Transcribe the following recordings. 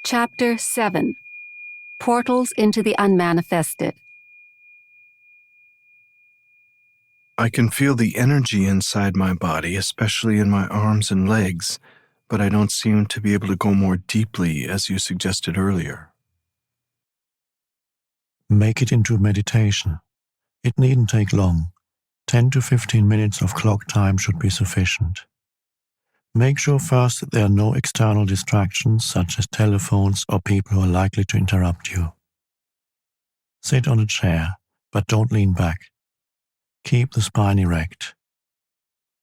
Chapter 7 Portals into the Unmanifested. I can feel the energy inside my body, especially in my arms and legs, but I don't seem to be able to go more deeply as you suggested earlier. Make it into meditation. It needn't take long. 10 to 15 minutes of clock time should be sufficient. Make sure first that there are no external distractions such as telephones or people who are likely to interrupt you. Sit on a chair, but don't lean back. Keep the spine erect.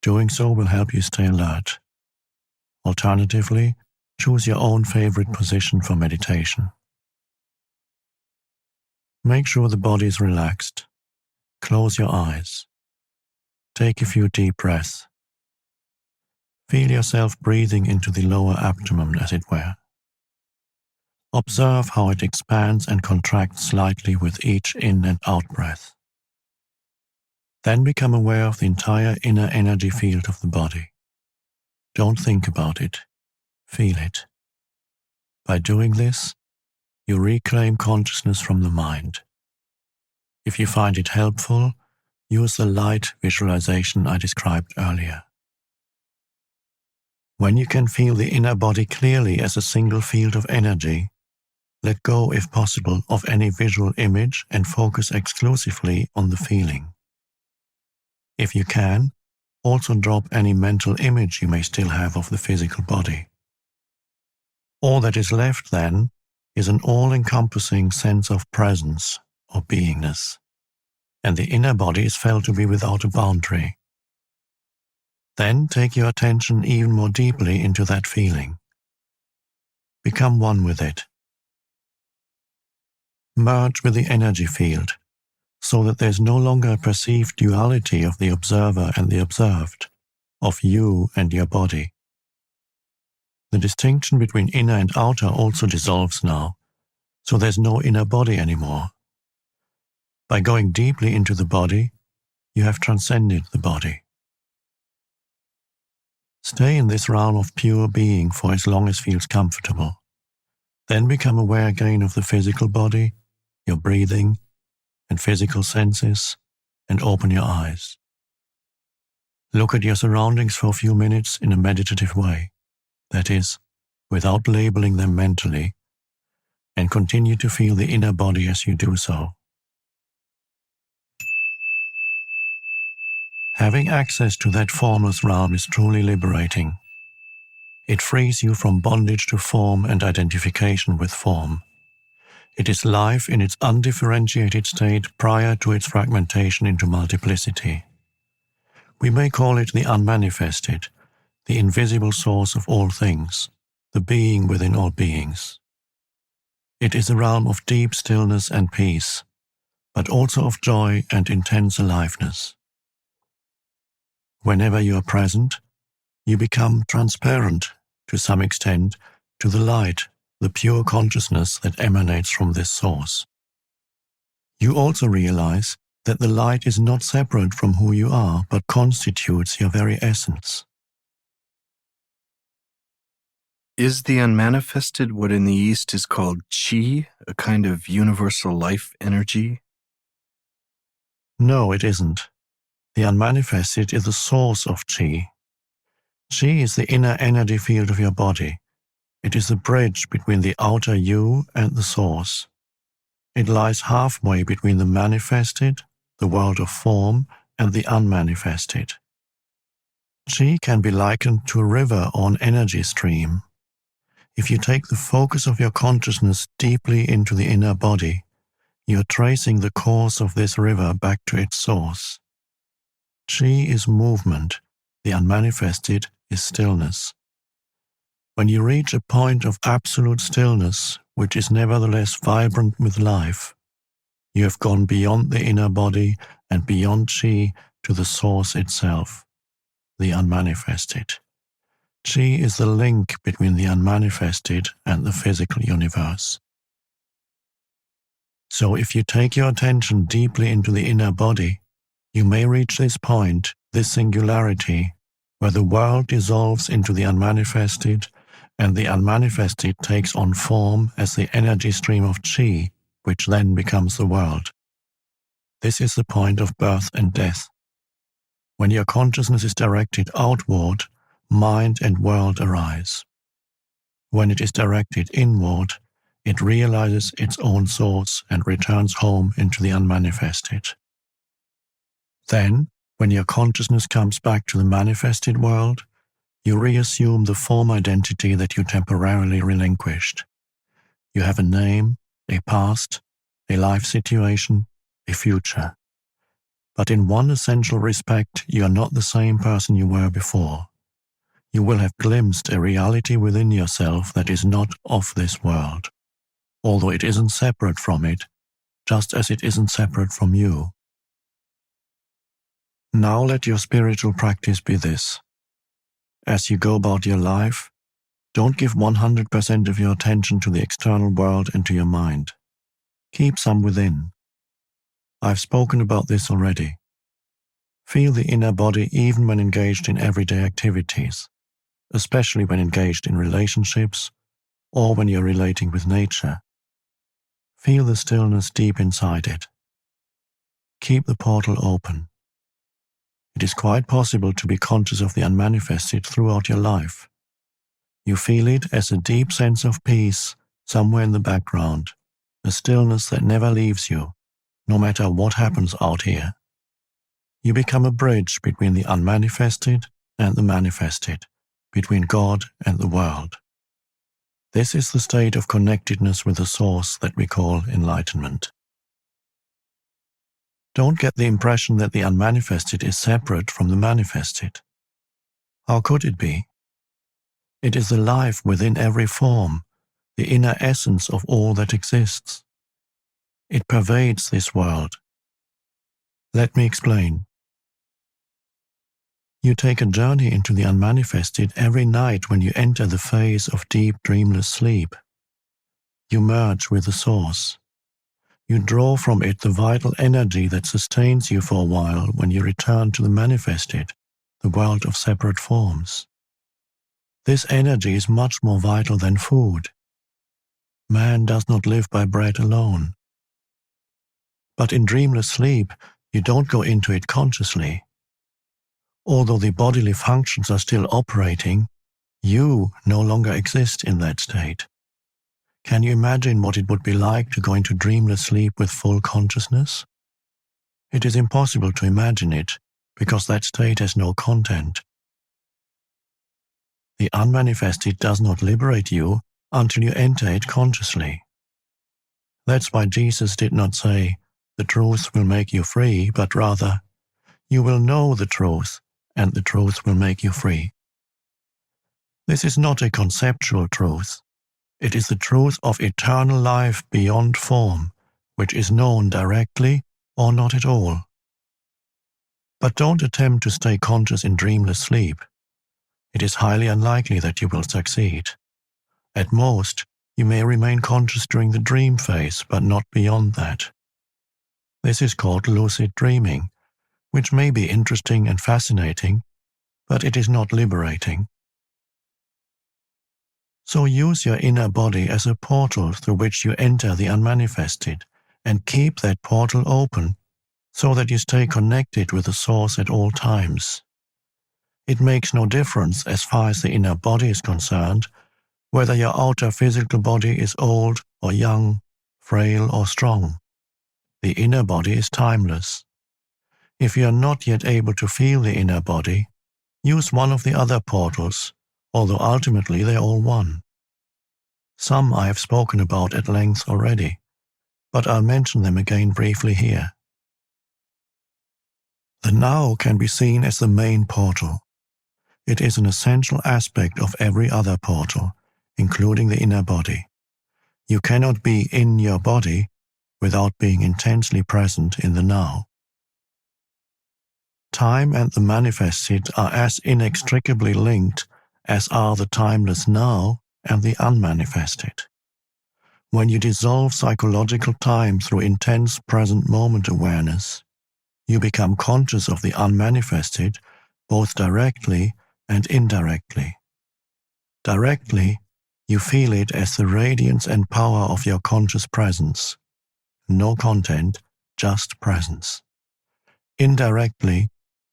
Doing so will help you stay alert. Alternatively, choose your own favorite position for meditation. Make sure the body is relaxed. Close your eyes. Take a few deep breaths. Feel yourself breathing into the lower abdomen, as it were. Observe how it expands and contracts slightly with each in and out breath. Then become aware of the entire inner energy field of the body. Don't think about it. Feel it. By doing this, you reclaim consciousness from the mind. If you find it helpful, use the light visualization I described earlier. When you can feel the inner body clearly as a single field of energy, let go, if possible, of any visual image and focus exclusively on the feeling. If you can, also drop any mental image you may still have of the physical body. All that is left, then, is an all-encompassing sense of presence or beingness, and the inner body is felt to be without a boundary. Then take your attention even more deeply into that feeling. Become one with it. Merge with the energy field, so that there is no longer a perceived duality of the observer and the observed, of you and your body. The distinction between inner and outer also dissolves now, so there's no inner body anymore. By going deeply into the body, you have transcended the body. Stay in this realm of pure being for as long as feels comfortable. Then become aware again of the physical body, your breathing, and physical senses, and open your eyes. Look at your surroundings for a few minutes in a meditative way, that is, without labeling them mentally, and continue to feel the inner body as you do so. Having access to that formless realm is truly liberating. It frees you from bondage to form and identification with form. It is life in its undifferentiated state prior to its fragmentation into multiplicity. We may call it the unmanifested, the invisible source of all things, the being within all beings. It is a realm of deep stillness and peace, but also of joy and intense aliveness. Whenever you are present, you become transparent, to some extent, to the light, the pure consciousness that emanates from this source. You also realize that the light is not separate from who you are, but constitutes your very essence. Is the unmanifested what in the East is called chi, a kind of universal life energy? No, it isn't. The unmanifested is the source of chi. Chi is the inner energy field of your body. It is the bridge between the outer you and the source. It lies halfway between the manifested, the world of form, and the unmanifested. Chi can be likened to a river or an energy stream. If you take the focus of your consciousness deeply into the inner body, you are tracing the course of this river back to its source. Chi is movement, the unmanifested is stillness. When you reach a point of absolute stillness, which is nevertheless vibrant with life, you have gone beyond the inner body and beyond chi to the source itself, the unmanifested. Chi is the link between the unmanifested and the physical universe. So if you take your attention deeply into the inner body, you may reach this point, this singularity, where the world dissolves into the unmanifested and the unmanifested takes on form as the energy stream of Qi, which then becomes the world. This is the point of birth and death. When your consciousness is directed outward, mind and world arise. When it is directed inward, it realizes its own source and returns home into the unmanifested. Then, when your consciousness comes back to the manifested world, you reassume the form identity that you temporarily relinquished. You have a name, a past, a life situation, a future. But in one essential respect, you are not the same person you were before. You will have glimpsed a reality within yourself that is not of this world, although it isn't separate from it, just as it isn't separate from you. Now let your spiritual practice be this. As you go about your life, don't give 100% of your attention to the external world and to your mind. Keep some within. I've spoken about this already. Feel the inner body even when engaged in everyday activities, especially when engaged in relationships or when you're relating with nature. Feel the stillness deep inside it. Keep the portal open. It is quite possible to be conscious of the unmanifested throughout your life. You feel it as a deep sense of peace somewhere in the background, a stillness that never leaves you, no matter what happens out here. You become a bridge between the unmanifested and the manifested, between God and the world. This is the state of connectedness with the source that we call enlightenment. Don't get the impression that the unmanifested is separate from the manifested. How could it be? It is the life within every form, the inner essence of all that exists. It pervades this world. Let me explain. You take a journey into the unmanifested every night when you enter the phase of deep, dreamless sleep. You merge with the source. You draw from it the vital energy that sustains you for a while when you return to the manifested, the world of separate forms. This energy is much more vital than food. Man does not live by bread alone. But in dreamless sleep, you don't go into it consciously. Although the bodily functions are still operating, you no longer exist in that state. Can you imagine what it would be like to go into dreamless sleep with full consciousness? It is impossible to imagine it, because that state has no content. The unmanifested does not liberate you until you enter it consciously. That's why Jesus did not say, "The truth will make you free," but rather, "You will know the truth, and the truth will make you free." This is not a conceptual truth. It is the truth of eternal life beyond form, which is known directly or not at all. But don't attempt to stay conscious in dreamless sleep. It is highly unlikely that you will succeed. At most, you may remain conscious during the dream phase, but not beyond that. This is called lucid dreaming, which may be interesting and fascinating, but it is not liberating. So use your inner body as a portal through which you enter the unmanifested, and keep that portal open so that you stay connected with the source at all times. It makes no difference as far as the inner body is concerned, whether your outer physical body is old or young, frail or strong. The inner body is timeless. If you are not yet able to feel the inner body, use one of the other portals, although ultimately they are all one. Some I have spoken about at length already, but I'll mention them again briefly here. The now can be seen as the main portal. It is an essential aspect of every other portal, including the inner body. You cannot be in your body without being intensely present in the now. Time and the manifested are as inextricably linked as are the timeless now and the unmanifested. When you dissolve psychological time through intense present moment awareness, you become conscious of the unmanifested both directly and indirectly. Directly, You feel it as the radiance and power of your conscious presence. No content, just presence. Indirectly,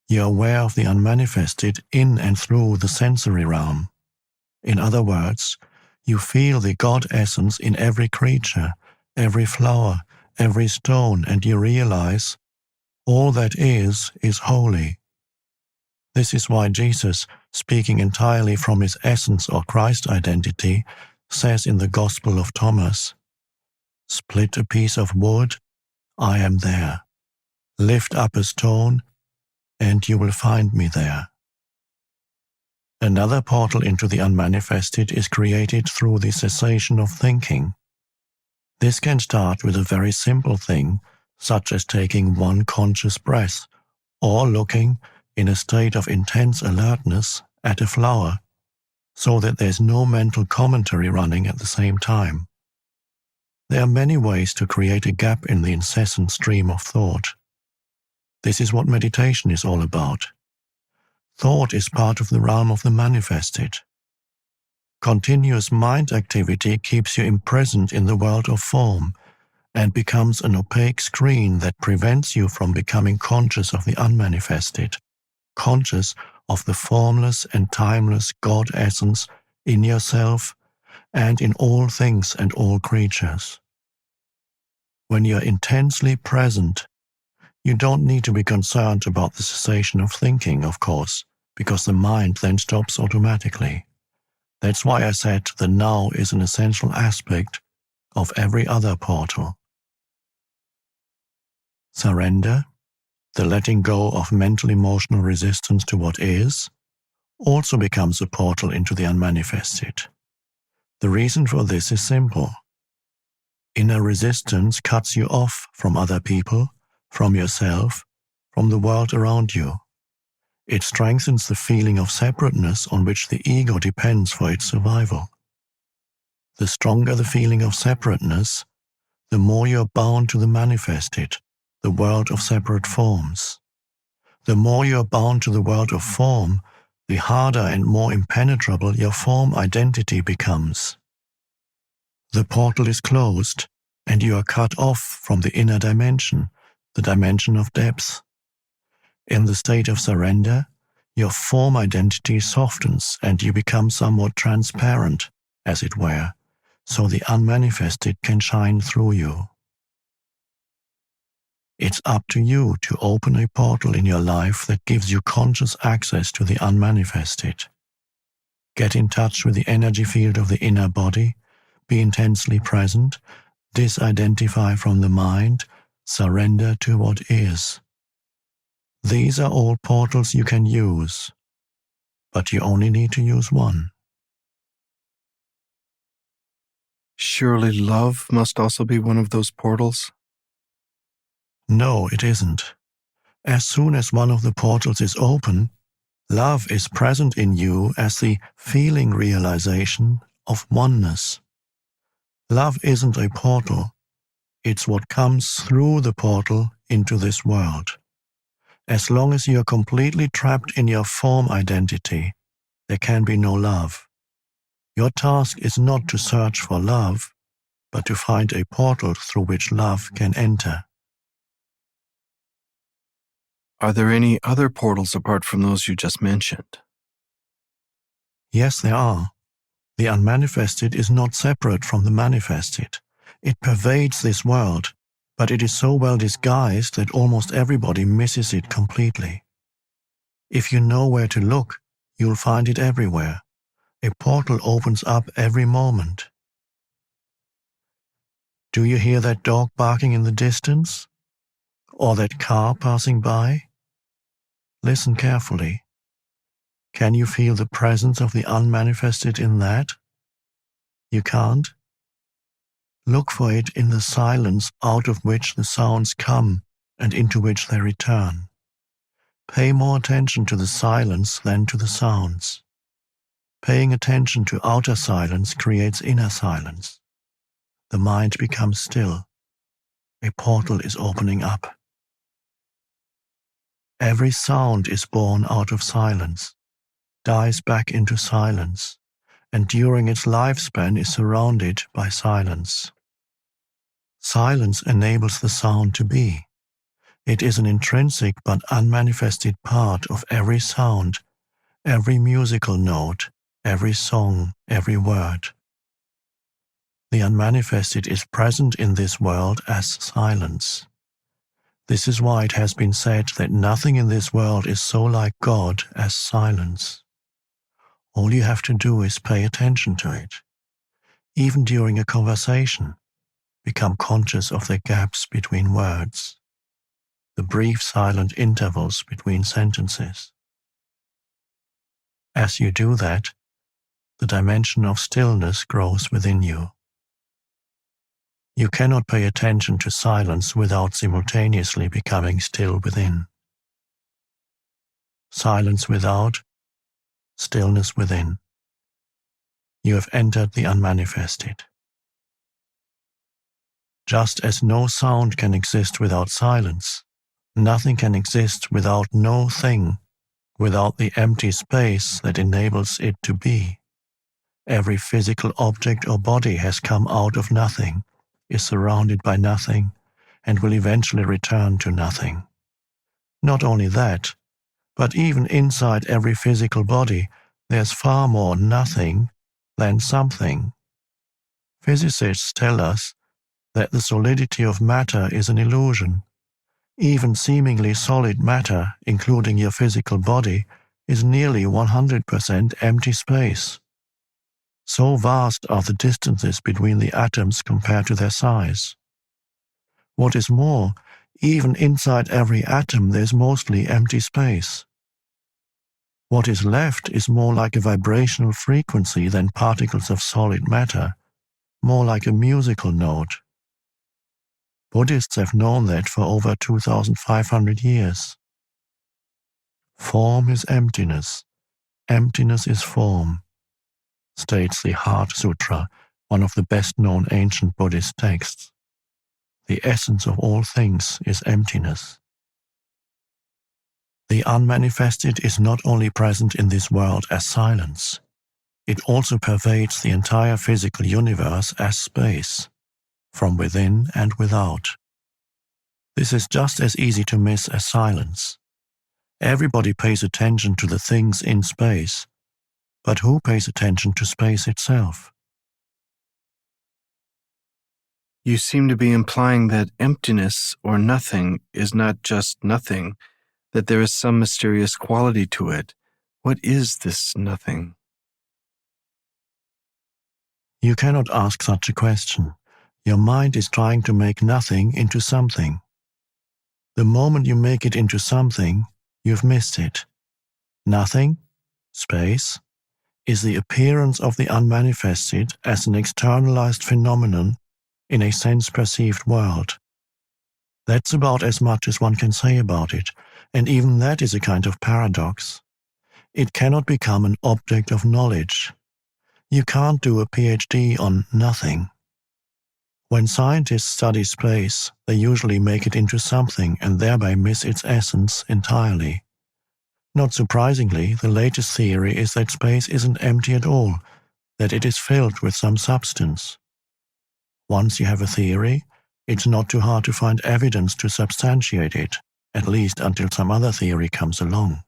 you are aware of the unmanifested in and through the sensory realm. In other words, you feel the God essence in every creature, every flower, every stone, and you realize all that is holy. This is why Jesus, speaking entirely from his essence or Christ identity, says in the Gospel of Thomas, "Split a piece of wood, I am there. Lift up a stone, and you will find me there." Another portal into the unmanifested is created through the cessation of thinking. This can start with a very simple thing, such as taking one conscious breath, or looking, in a state of intense alertness, at a flower, so that there's no mental commentary running at the same time. There are many ways to create a gap in the incessant stream of thought. This is what meditation is all about. Thought is part of the realm of the manifested. Continuous mind activity keeps you imprisoned in the world of form and becomes an opaque screen that prevents you from becoming conscious of the unmanifested, conscious of the formless and timeless God essence in yourself and in all things and all creatures. When you're intensely present, you don't need to be concerned about the cessation of thinking, of course, because the mind then stops automatically. That's why I said the now is an essential aspect of every other portal. Surrender, the letting go of mental emotional resistance to what is, also becomes a portal into the unmanifested. The reason for this is simple. Inner resistance cuts you off from other people, from yourself, from the world around you. It strengthens the feeling of separateness on which the ego depends for its survival. The stronger the feeling of separateness, the more you're bound to the manifested, the world of separate forms. The more you're bound to the world of form, the harder and more impenetrable your form identity becomes. The portal is closed, and you are cut off from the inner dimension, the dimension of depth. In the state of surrender, your form identity softens and you become somewhat transparent, as it were, so the unmanifested can shine through you. It's up to you to open a portal in your life that gives you conscious access to the unmanifested. Get in touch with the energy field of the inner body, be intensely present, disidentify from the mind, surrender to what is. These are all portals you can use, but you only need to use one. Surely love must also be one of those portals? No, it isn't. As soon as one of the portals is open, love is present in you as the feeling realization of oneness. Love isn't a portal. It's what comes through the portal into this world. As long as you are completely trapped in your form identity, there can be no love. Your task is not to search for love, but to find a portal through which love can enter. Are there any other portals apart from those you just mentioned? Yes, there are. The unmanifested is not separate from the manifested. It pervades this world, but it is so well disguised that almost everybody misses it completely. If you know where to look, you'll find it everywhere. A portal opens up every moment. Do you hear that dog barking in the distance? Or that car passing by? Listen carefully. Can you feel the presence of the unmanifested in that? You can't? Look for it in the silence out of which the sounds come and into which they return. Pay more attention to the silence than to the sounds. Paying attention to outer silence creates inner silence. The mind becomes still. A portal is opening up. Every sound is born out of silence, dies back into silence, and during its lifespan is surrounded by silence. Silence enables the sound to be. It is an intrinsic but unmanifested part of every sound, every musical note, every song, every word. The unmanifested is present in this world as silence. This is why it has been said that nothing in this world is so like God as silence. All you have to do is pay attention to it. Even during a conversation, become conscious of the gaps between words, the brief silent intervals between sentences. As you do that, the dimension of stillness grows within you. You cannot pay attention to silence without simultaneously becoming still within. Silence without, stillness within. You have entered the unmanifested. Just as no sound can exist without silence, nothing can exist without no thing, without the empty space that enables it to be. Every physical object or body has come out of nothing, is surrounded by nothing, and will eventually return to nothing. Not only that, but even inside every physical body, there's far more nothing than something. Physicists tell us that the solidity of matter is an illusion. Even seemingly solid matter, including your physical body, is nearly 100% empty space. So vast are the distances between the atoms compared to their size. What is more, even inside every atom there's mostly empty space. What is left is more like a vibrational frequency than particles of solid matter, more like a musical note. Buddhists have known that for over 2,500 years. Form is emptiness. Emptiness is form, states the Heart Sutra, one of the best-known ancient Buddhist texts. The essence of all things is emptiness. The unmanifested is not only present in this world as silence, it also pervades the entire physical universe as space, from within and without. This is just as easy to miss as silence. Everybody pays attention to the things in space, but who pays attention to space itself? You seem to be implying that emptiness or nothing is not just nothing, that there is some mysterious quality to it. What is this nothing? You cannot ask such a question. Your mind is trying to make nothing into something. The moment you make it into something, you've missed it. Nothing, space, is the appearance of the unmanifested as an externalized phenomenon in a sense-perceived world. That's about as much as one can say about it, and even that is a kind of paradox. It cannot become an object of knowledge. You can't do a PhD on nothing. When scientists study space, they usually make it into something and thereby miss its essence entirely. Not surprisingly, the latest theory is that space isn't empty at all, that it is filled with some substance. Once you have a theory, it's not too hard to find evidence to substantiate it, at least until some other theory comes along.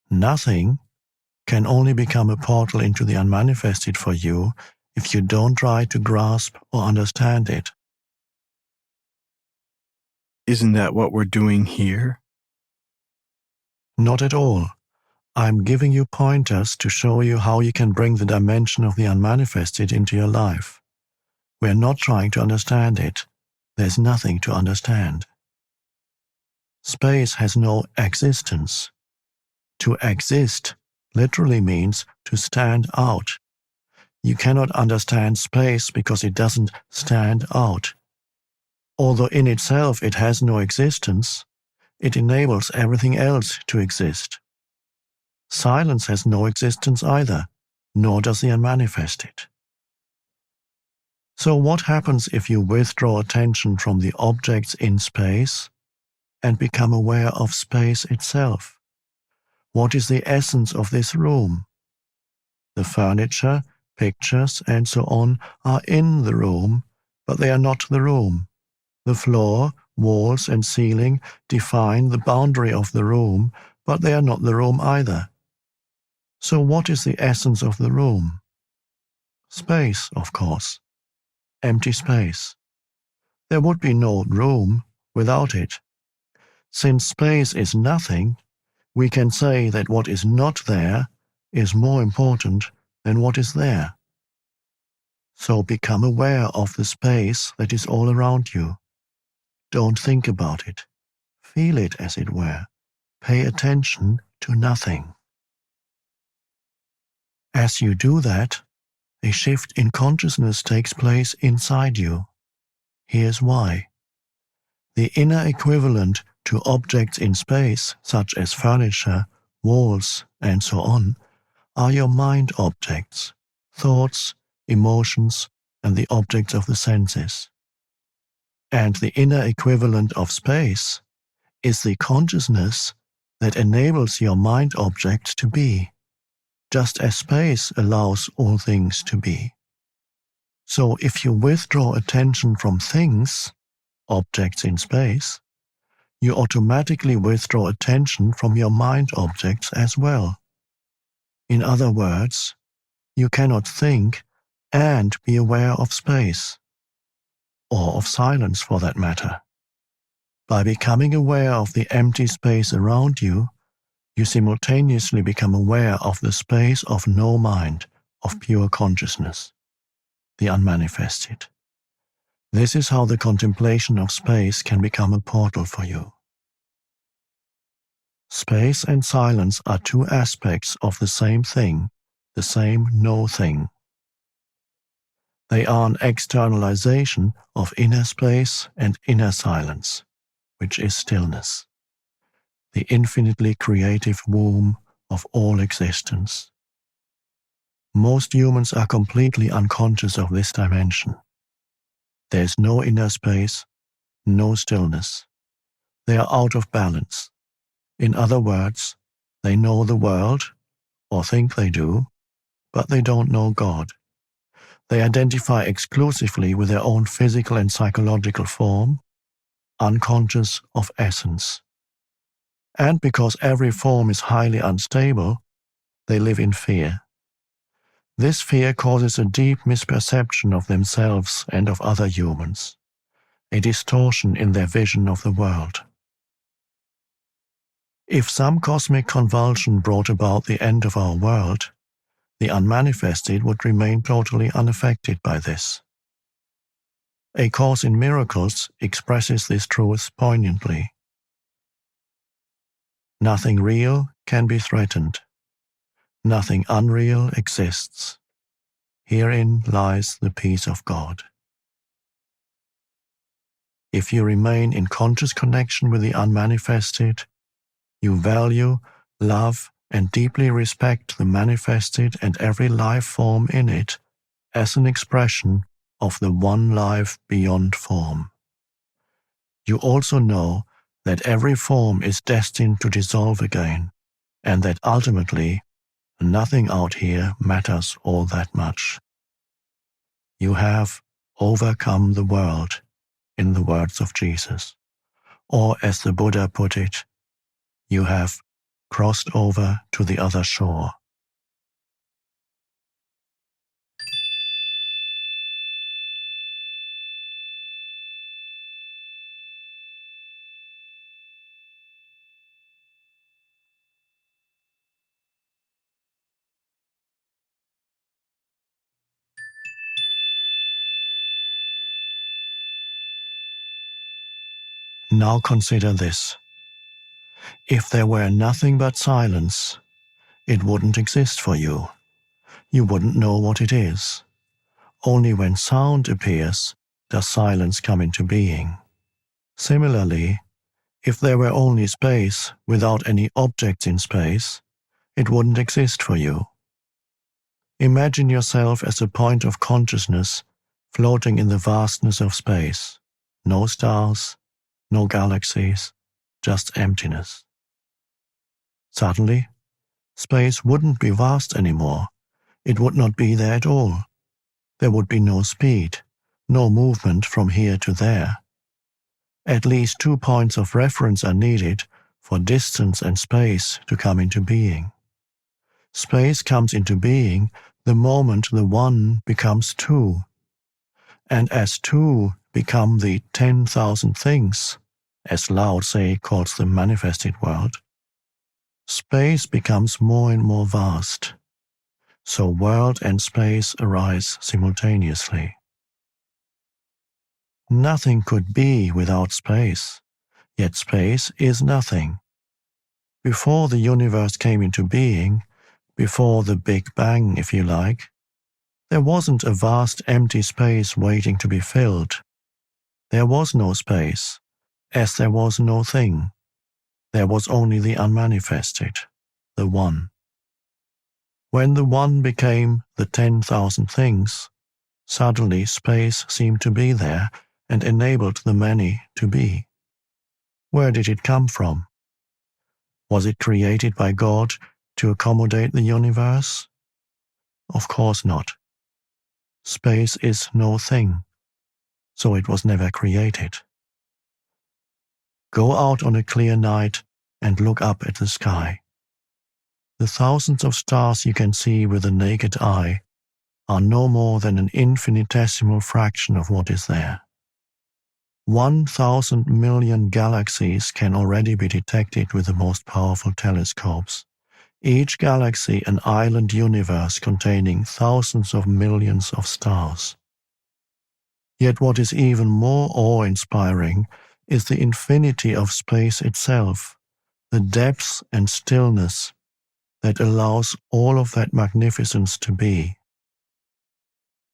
Nothing can only become a portal into the unmanifested for you if you don't try to grasp or understand it. Isn't that what we're doing here? Not at all. I'm giving you pointers to show you how you can bring the dimension of the unmanifested into your life. We're not trying to understand it. There's nothing to understand. Space has no existence. To exist literally means to stand out. You cannot understand space because it doesn't stand out. Although in itself it has no existence, it enables everything else to exist. Silence has no existence either, nor does the unmanifested. So what happens if you withdraw attention from the objects in space and become aware of space itself? What is the essence of this room? The furniture, pictures, and so on are in the room, but they are not the room. The floor, walls, and ceiling define the boundary of the room, but they are not the room either. So what is the essence of the room? Space, of course. Empty space. There would be no room without it. Since space is nothing, we can say that what is not there is more important than what is there. So become aware of the space that is all around you. Don't think about it. Feel it, as it were. Pay attention to nothing. As you do that, a shift in consciousness takes place inside you. Here's why. The inner equivalent to objects in space, such as furniture, walls, and so on, are your mind objects, thoughts, emotions, and the objects of the senses. And the inner equivalent of space is the consciousness that enables your mind object to be, just as space allows all things to be. So if you withdraw attention from things, objects in space, you automatically withdraw attention from your mind objects as well. In other words, you cannot think and be aware of space, or of silence for that matter. By becoming aware of the empty space around you, you simultaneously become aware of the space of no mind, of pure consciousness, the unmanifested. This is how the contemplation of space can become a portal for you. Space and silence are two aspects of the same thing, the same no thing. They are an externalization of inner space and inner silence, which is stillness, the infinitely creative womb of all existence. Most humans are completely unconscious of this dimension. There is no inner space, no stillness. They are out of balance. In other words, they know the world, or think they do, but they don't know God. They identify exclusively with their own physical and psychological form, unconscious of essence. And because every form is highly unstable, they live in fear. This fear causes a deep misperception of themselves and of other humans, a distortion in their vision of the world. If some cosmic convulsion brought about the end of our world, the unmanifested would remain totally unaffected by this. A Course in Miracles expresses this truth poignantly. Nothing real can be threatened. Nothing unreal exists. Herein lies the peace of God. If you remain in conscious connection with the unmanifested, you value, love, and deeply respect the manifested and every life form in it as an expression of the one life beyond form. You also know that every form is destined to dissolve again, and that ultimately nothing out here matters all that much. You have overcome the world, in the words of Jesus, or as the Buddha put it, you have crossed over to the other shore. Now consider this. If there were nothing but silence, it wouldn't exist for you. You wouldn't know what it is. Only when sound appears does silence come into being. Similarly, if there were only space without any objects in space, it wouldn't exist for you. Imagine yourself as a point of consciousness floating in the vastness of space. No stars, no galaxies, just emptiness. Suddenly, space wouldn't be vast anymore. It would not be there at all. There would be no speed, no movement from here to there. At least 2 points of reference are needed for distance and space to come into being. Space comes into being the moment the one becomes two. And as two become the 10,000 things, as Lao Tse calls the manifested world, space becomes more and more vast. So world and space arise simultaneously. Nothing could be without space, yet space is nothing. Before the universe came into being, before the Big Bang, if you like, there wasn't a vast empty space waiting to be filled. There was no space, as there was no thing. There was only the unmanifested, the One. When the One became the 10,000 things, suddenly space seemed to be there and enabled the many to be. Where did it come from? Was it created by God to accommodate the universe? Of course not. Space is no thing, so it was never created. Go out on a clear night and look up at the sky. The thousands of stars you can see with the naked eye are no more than an infinitesimal fraction of what is there. 1,000 million galaxies can already be detected with the most powerful telescopes. Each galaxy an island universe containing thousands of millions of stars. Yet what is even more awe-inspiring is the infinity of space itself, the depth and stillness that allows all of that magnificence to be.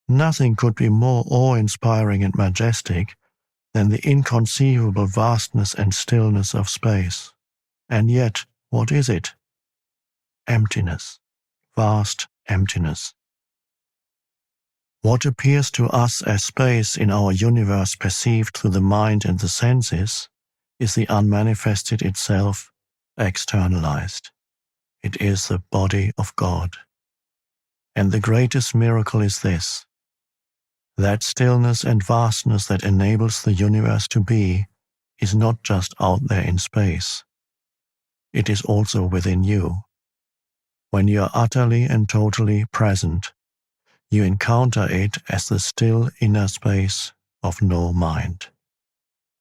Nothing could be more awe-inspiring and majestic than the inconceivable vastness and stillness of space. And yet, what is it? Emptiness. Vast emptiness. What appears to us as space in our universe perceived through the mind and the senses is the unmanifested itself, externalized. It is the body of God. And the greatest miracle is this: that stillness and vastness that enables the universe to be is not just out there in space. It is also within you. When you are utterly and totally present, you encounter it as the still inner space of no mind.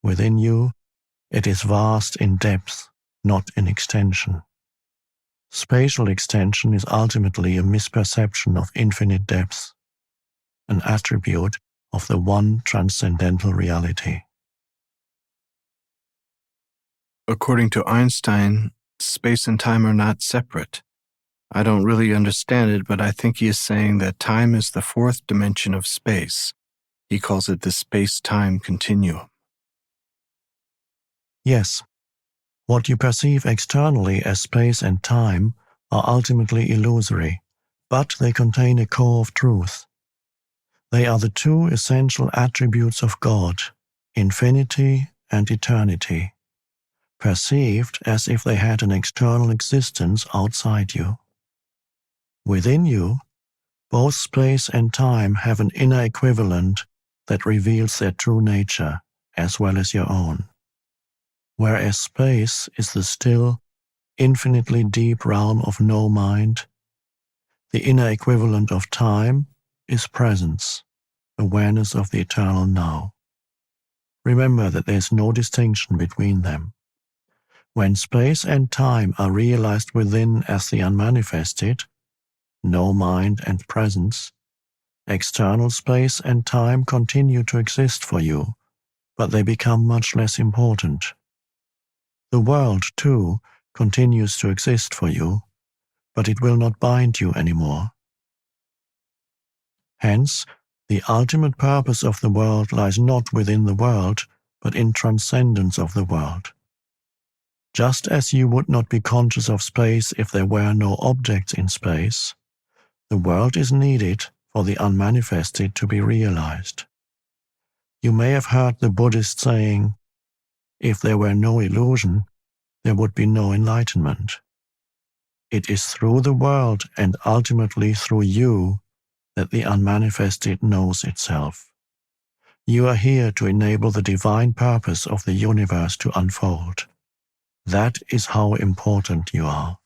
Within you, it is vast in depth, not in extension. Spatial extension is ultimately a misperception of infinite depth, an attribute of the one transcendental reality. According to Einstein, space and time are not separate. I don't really understand it, but I think he is saying that time is the fourth dimension of space. He calls it the space-time continuum. Yes, what you perceive externally as space and time are ultimately illusory, but they contain a core of truth. They are the two essential attributes of God, infinity and eternity, perceived as if they had an external existence outside you. Within you, both space and time have an inner equivalent that reveals their true nature as well as your own. Whereas space is the still, infinitely deep realm of no mind, the inner equivalent of time is presence, awareness of the eternal now. Remember that there is no distinction between them. When space and time are realized within as the unmanifested, no mind and presence, external space and time continue to exist for you, but they become much less important. The world, too, continues to exist for you, but it will not bind you anymore. Hence, the ultimate purpose of the world lies not within the world, but in transcendence of the world. Just as you would not be conscious of space if there were no objects in space, the world is needed for the unmanifested to be realized. You may have heard the Buddhist saying, "If there were no illusion, there would be no enlightenment." It is through the world and ultimately through you that the unmanifested knows itself. You are here to enable the divine purpose of the universe to unfold. That is how important you are.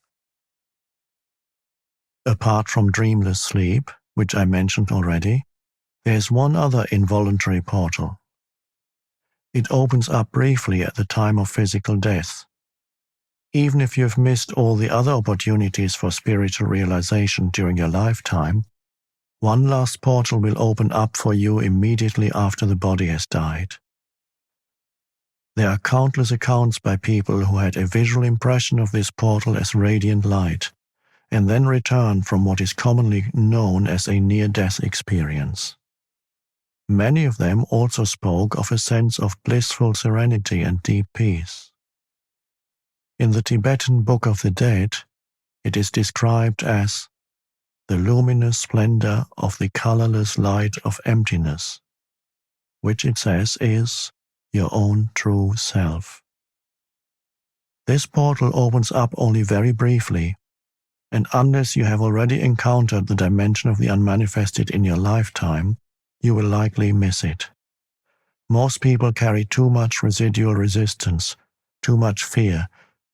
Apart from dreamless sleep, which I mentioned already, there is one other involuntary portal. It opens up briefly at the time of physical death. Even if you have missed all the other opportunities for spiritual realization during your lifetime, one last portal will open up for you immediately after the body has died. There are countless accounts by people who had a visual impression of this portal as radiant light, and then returned from what is commonly known as a near-death experience. Many of them also spoke of a sense of blissful serenity and deep peace. In the Tibetan Book of the Dead, it is described as the luminous splendor of the colorless light of emptiness, which it says is your own true self. This portal opens up only very briefly, and unless you have already encountered the dimension of the unmanifested in your lifetime, you will likely miss it. Most people carry too much residual resistance, too much fear,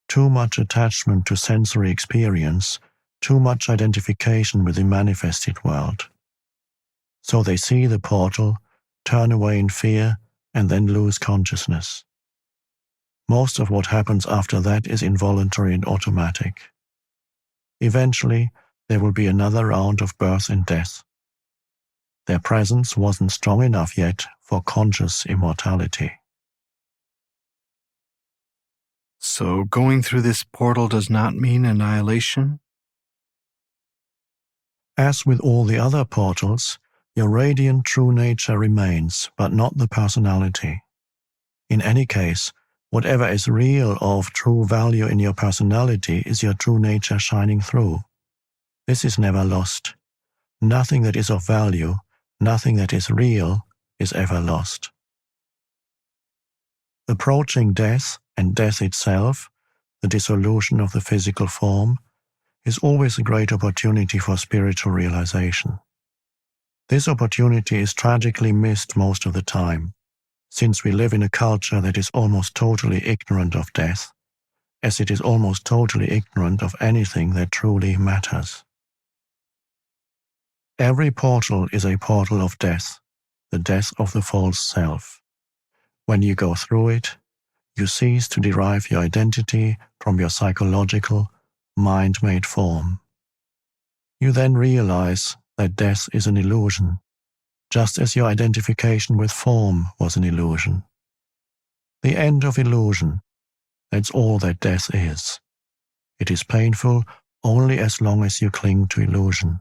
too much attachment to sensory experience, too much identification with the manifested world. So they see the portal, turn away in fear, and then lose consciousness. Most of what happens after that is involuntary and automatic. Eventually, there will be another round of birth and death. Their presence wasn't strong enough yet for conscious immortality. So going through this portal does not mean annihilation? As with all the other portals, your radiant true nature remains, but not the personality. In any case, whatever is real or of true value in your personality is your true nature shining through. This is never lost. Nothing that is of value, nothing that is real, is ever lost. Approaching death and death itself, the dissolution of the physical form, is always a great opportunity for spiritual realization. This opportunity is tragically missed most of the time, since we live in a culture that is almost totally ignorant of death, as it is almost totally ignorant of anything that truly matters. Every portal is a portal of death, the death of the false self. When you go through it, you cease to derive your identity from your psychological, mind-made form. You then realize that death is an illusion, just as your identification with form was an illusion. The end of illusion, that's all that death is. It is painful only as long as you cling to illusion.